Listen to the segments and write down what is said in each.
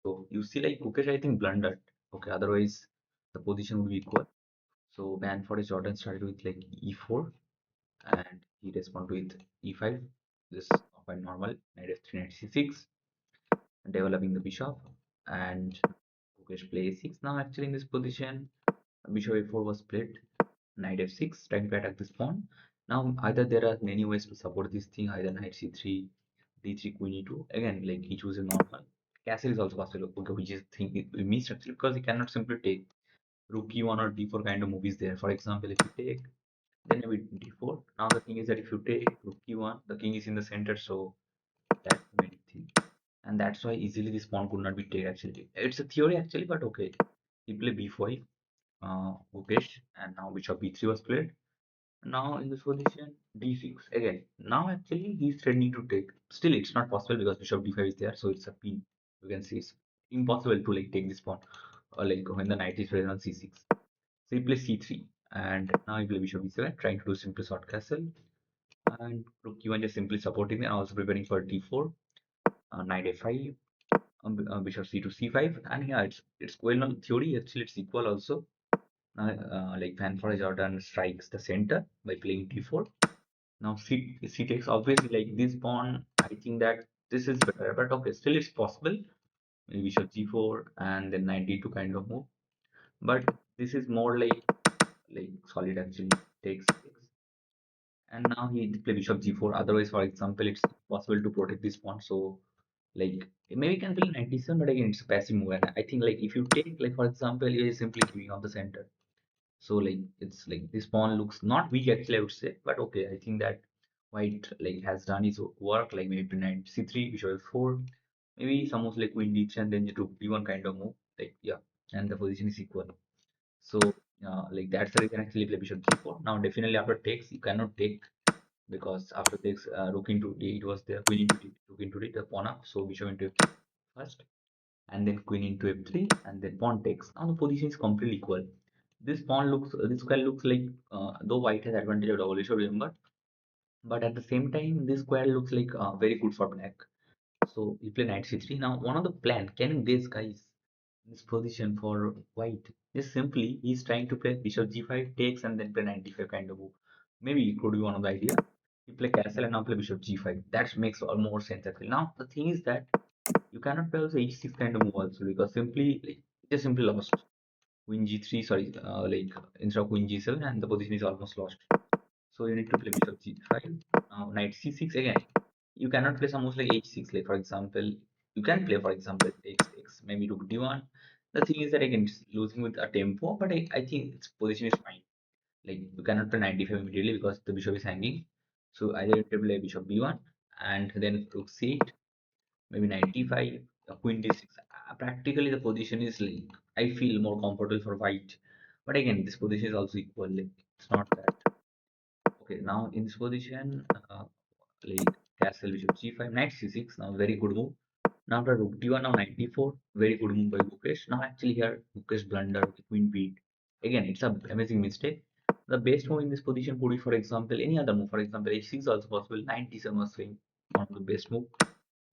So you see like Gukesh, I think blundered. Okay, otherwise the position would be equal. So Van Foreest Jordan started with like e4 and he responded with e5. This is quite normal. Knight f3, knight c6, developing the bishop, and Gukesh play a6. Now actually in this position, bishop a4 was played. Knight f6, trying to attack this pawn. Now either there are many ways to support this thing, either knight c3, d3, queen e2. Again, like he chooses normal. Castle is also possible. Okay, which is thing we missed actually because he cannot simply take rook e1 or d4 kind of movies there. For example, if you take, then maybe d4. Now the thing is that if you take rook e1, the king is in the center, so that's the main thing. And that's why easily this pawn could not be taken actually. It's a theory actually, but okay. He played b5, Gukesh, and now bishop b3 was played. Now in this position, d6 again. Now actually he's threatening to take. Still, it's not possible because bishop d5 is there, so it's a pin. You can see it's impossible to like take this pawn, or like when the knight is present on c6. So he plays c3, and now he plays bishop e7, trying to do simple short castle, and rook e1 just simply supporting and also preparing for d4, knight a5, bishop c2, c5, and yeah, it's well on theory. Actually, it's equal also. Like Van Foreest Jordan strikes the center by playing d4. Now c takes, obviously like this pawn. I think that this is better, but okay, still it's possible. Maybe bishop g4 and then knight d2 kind of move. But this is more like solid actually. Takes. And now he play bishop g4. Otherwise, for example, it's possible to protect this pawn. So like maybe you can play 97, but again it's a passive move. And I think like if you take like for example, you are simply giving off the center. So like it's like this pawn looks not weak actually, I would say, but okay, I think that white like has done his work, like maybe knight c3, bishop f4, maybe some moves like queen d3 and then you took d1 kind of move, like yeah, and the position is equal. So like that's the reason actually play bishop g4. Now definitely after takes you cannot take because after takes rook into d it was there, queen into d, rook into d, the pawn up, so bishop into f3 first and then queen into f3 and then pawn takes. Now the position is completely equal. This pawn looks, this square looks like, though white has advantage of double, you should remember, but at the same time, this square looks like very good for black. So you play knight c3. Now, one of the plan, can you guess, guys, this position for white? Just simply, he's trying to play bishop g5 takes and then play knight d5 kind of move. Maybe it could be one of the idea. You play castle and now play bishop g5. That makes all more sense actually. Now, the thing is that you cannot play also h6 kind of move also because simply, like, just simply lost. Queen g3, sorry, like instead of queen g7, and the position is almost lost. So you need to play bishop g5. Now knight c6 again. You cannot play some moves like h6. Like for example, you can play for example x6, maybe rook d1. The thing is that again it's losing with a tempo, but I think its position is fine. Like you cannot play 95 immediately because the bishop is hanging. So either you have to play bishop b1 and then rook c8, maybe 95, queen d6. Practically, the position is like I feel more comfortable for white, but again, this position is also equal. Like it's not that. Okay, now in this position, like castle bishop g5, knight c6. Now very good move. Now after rook d1, now knight d4. Very good move by Gukesh. Now actually here Gukesh blunder, queen beat. Again, it's a amazing mistake. The best move in this position could be, for example, any other move. For example, h6 also possible. 97 was saying one of the best move.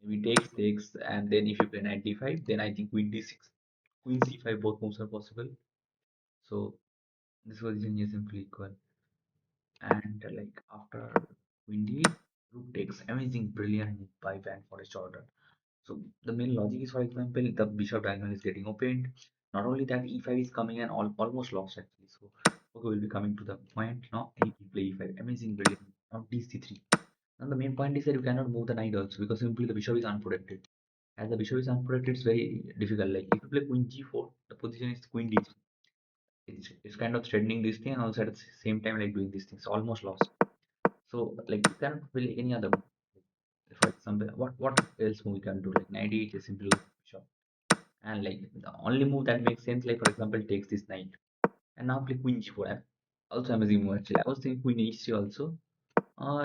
Maybe takes, and then if you play knight d5, then I think queen d6, queen c5, both moves are possible. So this position is simply equal. And like after queen d8, rook takes, amazing, brilliant move by Van Foreest Jordan. So the main logic is, for example, the bishop diagonal is getting opened. Not only that, e5 is coming and almost lost actually. So okay, we'll be coming to the point now. And he play e5, amazing, brilliant. Now dc3. And the main point is that you cannot move the knight also because simply the bishop is unprotected. As the bishop is unprotected, it's very difficult. Like if you play queen g4, the position is queen d3. It's kind of threatening this thing and also at the same time like doing these things. Almost lost. So like you cannot play any other move. For example, what else move we can do? Like knight e8 is simply bishop. And like the only move that makes sense, like for example, takes this knight. And now play queen g4. Also amazing move actually. I was thinking queen h3 also.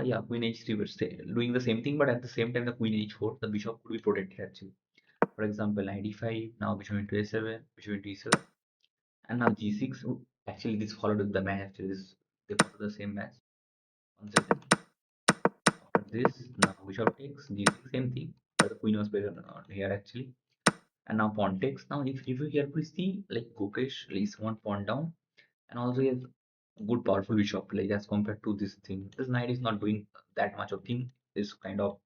Yeah, queen h3 but stay doing the same thing, but at the same time the queen h4, the bishop could be protected actually. For example, knight e5, now bishop into a7, bishop into e7, and now g6. Actually, this followed the match. Actually, this they follow the same match. 1 second. After this, now bishop takes g6, same thing, but the queen was better here actually. And now pawn takes. Now if you carefully see, like Gukesh lays one pawn down, and also he has good powerful bishop, like as compared to this thing. This knight is not doing that much of thing. It's kind of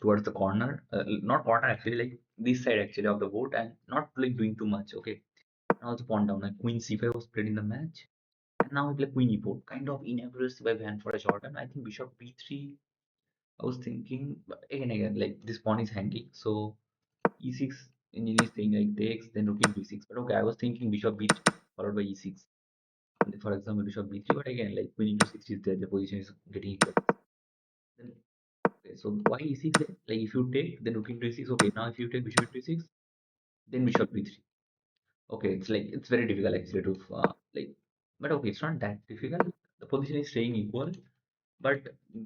towards the corner, not corner actually, like this side actually of the board, and not like doing too much. Okay. And also pawn down, like queen c5 was played in the match, and now we play queen e4, kind of inaccuracy by Van for a Jordan. I think bishop b3. I was thinking, but again, like this pawn is hanging, so e6 engineer is saying like takes, then rook into e6. But okay, I was thinking bishop b3 followed by e6. For example, bishop b3, but again, like queen into 6 is there, the position is getting equal. Then, okay, so why e6 there? Like if you take, then rook into e6. Okay, now if you take bishop into e6, then bishop b3. Okay, it's like it's very difficult actually to like, but okay, it's not that difficult. The position is staying equal, but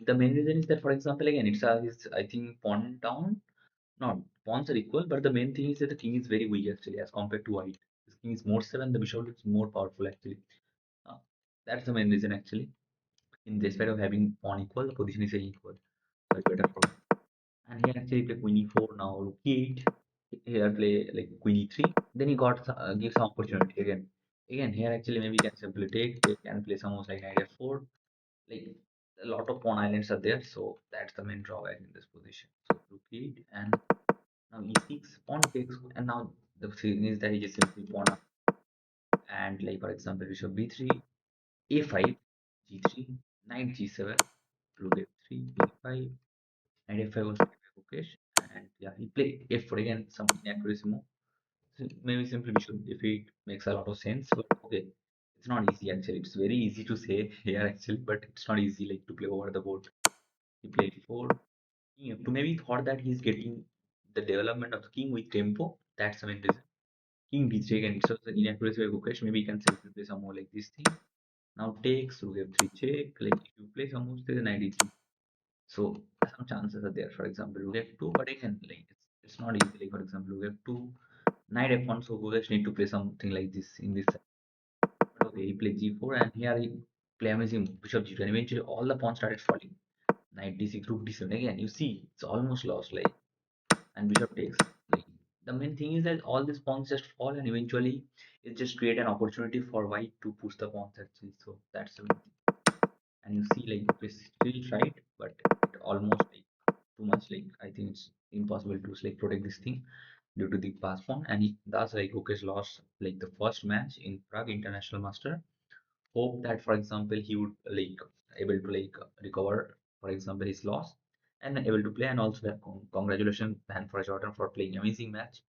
the main reason is that, for example, again, it's I think pawn down. No, pawns are equal, but the main thing is that the king is very weak actually as compared to white. This king is more 7, the bishop is more powerful actually. Uh, that's the main reason actually. In despite of having pawn equal, the position is equal. So it's better for me. And here actually play queen e4 now, rook e8. Here play like queen e3. Then he got gives some opportunity again. Again here actually maybe you can simply take and play some almost like knight f4. Like a lot of pawn islands are there, so that's the main drawback in this position. So rook e8 and now e6 pawn takes, and now the thing is that he just simply pawn up, and like for example bishop b3, a5, g3, knight g7, rook f3, b5, knight f5 was played by Gukesh, and yeah, he played f4 again, some inaccuracy move. So maybe simply bishop f8 makes a lot of sense, but okay, it's not easy actually. It's very easy to say here actually, but it's not easy like to play over the board. He played e4, king f2. Maybe he thought that he's getting the development of the king with tempo. That's the main reason. King d3 again. So the inaccuracy by Gukesh. Maybe you can simply play some more like this thing. Now takes, rook f3 check. Like if you play some moves, there's a knight e3. So some chances are there. For example, rook f2, but again, like it's not easy. Like for example, rook f2, knight f1. So Gukesh need to play something like this in this side. But okay, he played g4, and here he play amazing bishop g2, and eventually all the pawns started falling. Knight d6, rook d7. Again, you see, it's almost lost. Like, and bishop takes. Like the main thing is that all these pawns just fall, and eventually it just create an opportunity for white to push the pawns actually. So that's the main thing. And you see, like Gukesh still tried, but it almost like too much. Like I think it's impossible to like protect this thing due to the pass pawn, and thus like Gukesh lost like the first match in Prague International Master. Hope that, for example, he would like able to like recover, for example, his loss, and able to play. And also congratulations, Dan for Jordan, for playing amazing match.